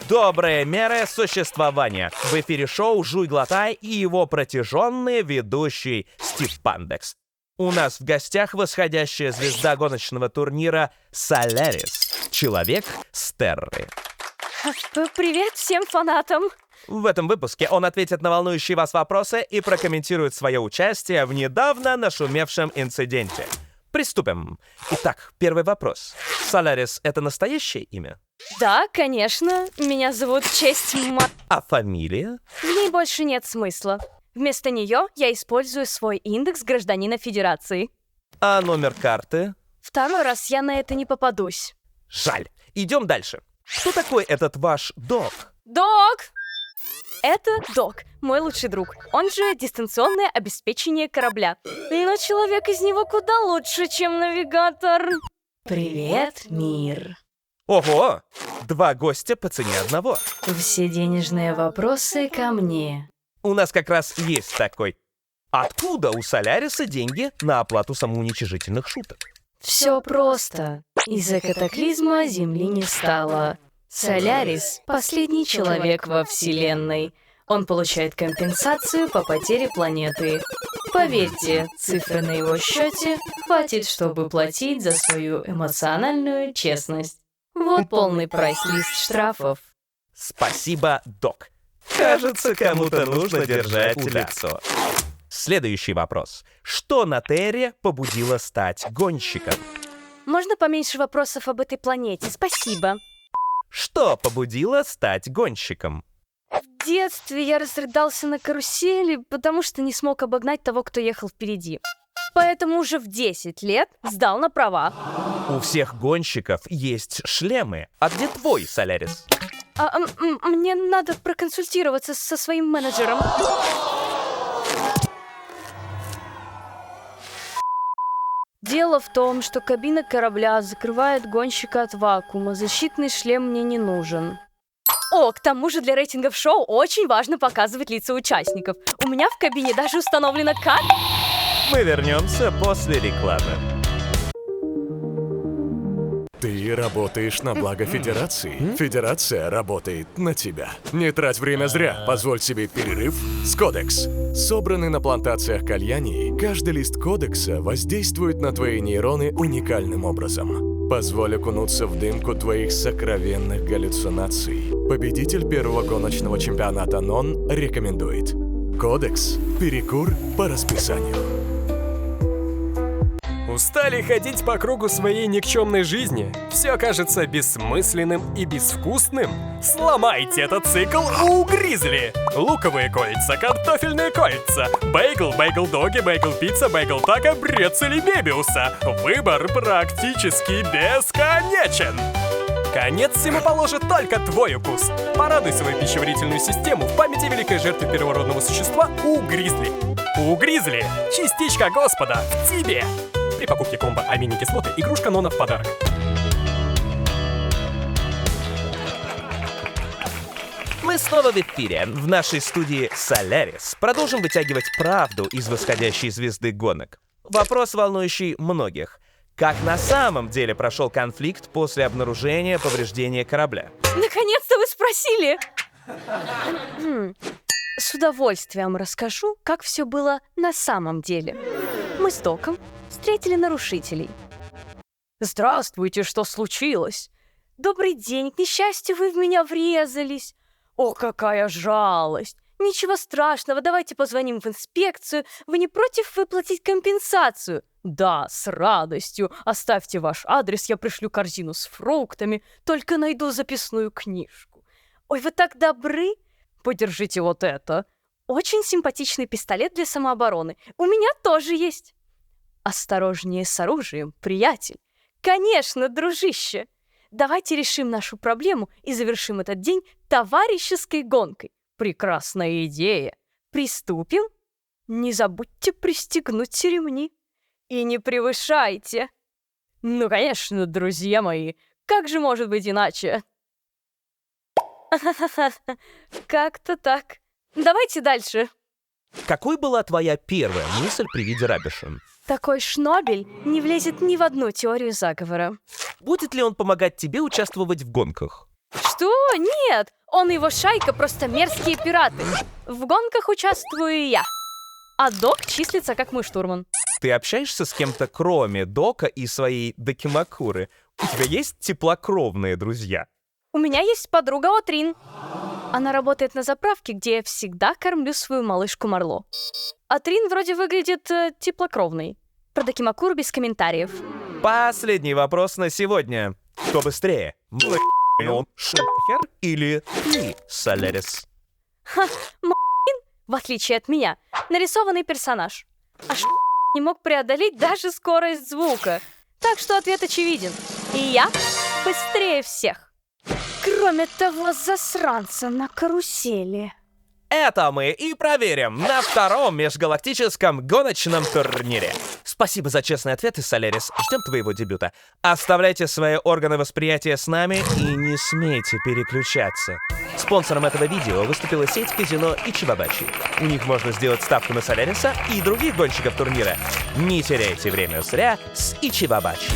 Добрая мера существования. В эфире шоу «Жуй, глотай» и его протяженный ведущий Стив Пандекс. У нас в гостях восходящая звезда гоночного турнира Солярис. Человек с Терры. Привет всем фанатам! В этом выпуске он ответит на волнующие вас вопросы и прокомментирует свое участие в недавно нашумевшем инциденте. Приступим. Итак, первый вопрос. Солярис — это настоящее имя? Да, конечно. Меня зовут Честь А фамилия? В ней больше нет смысла. Вместо нее я использую свой индекс гражданина Федерации. А номер карты? Второй раз я на это не попадусь. Жаль. Идем дальше. Что такой этот ваш Док? Док! Это Док, мой лучший друг. Он же дистанционное обеспечение корабля. Но человек из него куда лучше, чем навигатор. Привет, мир. Ого! 2 гостя по цене одного. Все денежные вопросы ко мне. У нас как раз есть такой. Откуда у Соляриса деньги на оплату самоуничижительных шуток? Все просто. Из-за катаклизма Земли не стало. Солярис — последний человек во Вселенной. Он получает компенсацию по потере планеты. Поверьте, цифры на его счете хватит, чтобы платить за свою эмоциональную честность. Вот полный прайс-лист штрафов. Спасибо, Док. Кажется, кому-то нужно держать лицо. Следующий вопрос. Что на Терре побудило стать гонщиком? Можно поменьше вопросов об этой планете? Спасибо. Что побудило стать гонщиком? В детстве я разрыдался на карусели, потому что не смог обогнать того, кто ехал впереди. Поэтому уже в 10 лет сдал на права. У всех гонщиков есть шлемы. А где твой, Солярис? Мне надо проконсультироваться со своим менеджером. Дело в том, что кабина корабля закрывает гонщика от вакуума. Защитный шлем мне не нужен. О, к тому же для рейтингов шоу очень важно показывать лица участников. У меня в кабине даже установлена камера. Мы вернемся после рекламы. Ты работаешь на благо Федерации. Федерация работает на тебя. Не трать время зря. Позволь себе перерыв с Кодекс. Собранный на плантациях кальянии, каждый лист Кодекса воздействует на твои нейроны уникальным образом. Позволь окунуться в дымку твоих сокровенных галлюцинаций. Победитель первого гоночного чемпионата НОН рекомендует. Кодекс. Перекур по расписанию. Устали ходить по кругу своей никчемной жизни? Все кажется бессмысленным и безвкусным? Сломайте этот цикл у Гризли! Луковые кольца, картофельные кольца, бейгл, бейгл-доги, бейгл-пицца, бейгл-тако, брецели Мебиуса. Выбор практически бесконечен! Конец всему положит только твой укус. Порадуй свою пищеварительную систему в памяти великой жертвы первородного существа у Гризли. У Гризли частичка Господа в тебе. При покупке комбо аминокислоты игрушка Нона в подарок. Мы снова в эфире. В нашей студии Солярис. Продолжим вытягивать правду из восходящей звезды гонок. Вопрос, волнующий многих. Как на самом деле прошел конфликт после обнаружения повреждения корабля? Наконец-то вы спросили! С удовольствием расскажу, как все было на самом деле. Мы с Доком встретили нарушителей. Здравствуйте, что случилось? Добрый день, к несчастью, вы в меня врезались. О, какая жалость! Ничего страшного, давайте позвоним в инспекцию. Вы не против выплатить компенсацию? Да, с радостью. Оставьте ваш адрес, я пришлю корзину с фруктами. Только найду записную книжку. Ой, вы так добры. Подержите вот это. Очень симпатичный пистолет для самообороны. У меня тоже есть. Осторожнее с оружием, приятель. Конечно, дружище. Давайте решим нашу проблему и завершим этот день товарищеской гонкой. Прекрасная идея. Приступим? Не забудьте пристегнуть ремни. И не превышайте. Ну, конечно, друзья мои. Как же может быть иначе? Как-то так. Давайте дальше. Какой была твоя первая мысль при виде Рабиша? Такой шнобель не влезет ни в одну теорию заговора. Будет ли он помогать тебе участвовать в гонках? Что? Нет! Он и его шайка просто мерзкие пираты. В гонках участвую я. А Док числится как мой штурман. Ты общаешься с кем-то, кроме Дока и своей Докимакуры? У тебя есть теплокровные друзья? У меня есть подруга Отрин. Она работает на заправке, где я всегда кормлю свою малышку Марло. Отрин вроде выглядит теплокровной. Про Докимакуру без комментариев. Последний вопрос на сегодня. Кто быстрее? Шахер или ты, Солярис? В отличие от меня, нарисованный персонаж. А не мог преодолеть даже скорость звука. Так что ответ очевиден. И я быстрее всех. Кроме того засранца на карусели. Это мы и проверим на втором межгалактическом гоночном турнире. Спасибо за честный ответ, Солярис. Ждем твоего дебюта. Оставляйте свои органы восприятия с нами и не смейте переключаться. Спонсором этого видео выступила сеть казино Ичибабачи. У них можно сделать ставку на Соляриса и других гонщиков турнира. Не теряйте время зря с Ичибабачи.